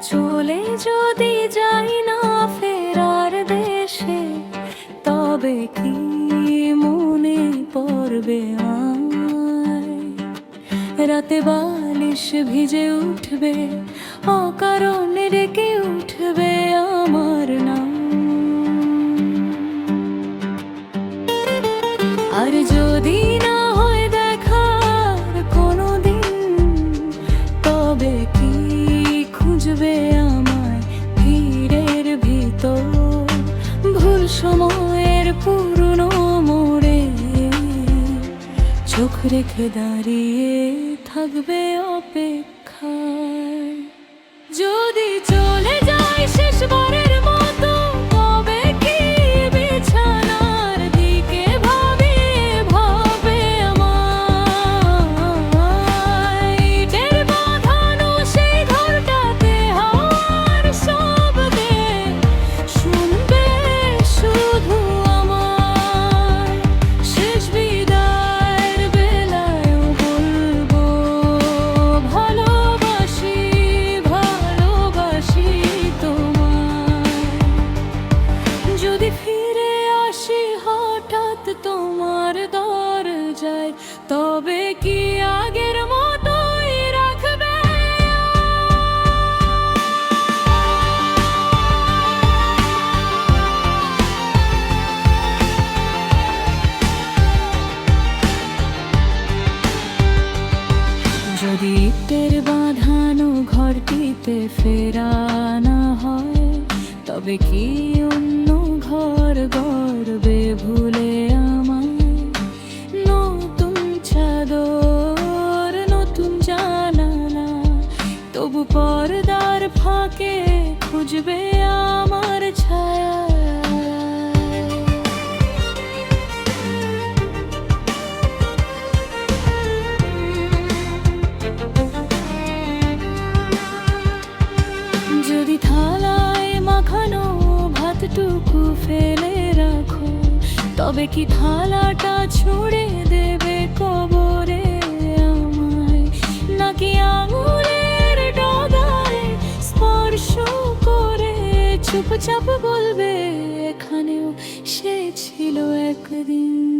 চলে যদি যাই না ফেরার দেশে, তবে কি মনে পড়বে আমায়? রাতে বালিশ ভিজে উঠবে, অকারণে ডেকে উঠবে আমার নাম। আর যদি না হয় দেখার কোনোদিন, তবে কি খুঁজবে আমায় ভিড়ের ভিতর? ভুল সময়ের পুরনো মোড়ে চোখ রেখে দাঁড়িয়ে থাকবে অপেক্ষায়। যদি চলে যায় শেষবারের মতো, তবে কি বিছানার দিকে ভাবিয়ে ভাবে আমায়? ইটের বাঁধানো সেই ঘরটাতে হাওয়ার শব্দে শুনবে শুধু আমায়। শেষ বিদায়ের বেলায়ও বলবো ভালোবাসি, ভালোবাসি তোমায়। যদি ফিরে আসি হঠাৎ তোমার দরজায়, তবে কি আগের মতোই রাখবে? যদি ইটের বাঁধানো ঘরটিতে ফেরা না হয়, তবে কি অন্য ঘর গড়বে ভুলে আমায়? নতুন চাদর, নতুন জানালা, তবু পর্দার ফাঁকে খুঁজবে আমার ছায়া। যদি থালায় মাখানো ভাতটুকু ফেলে রাখো, তবে কি থালাটা ছুঁড়ে দেবে কবরে আমায়? নাকি আঙুলের ডগায় স্পর্শ করে চুপচাপ বলবে এখানেও সে ছিল একদিন?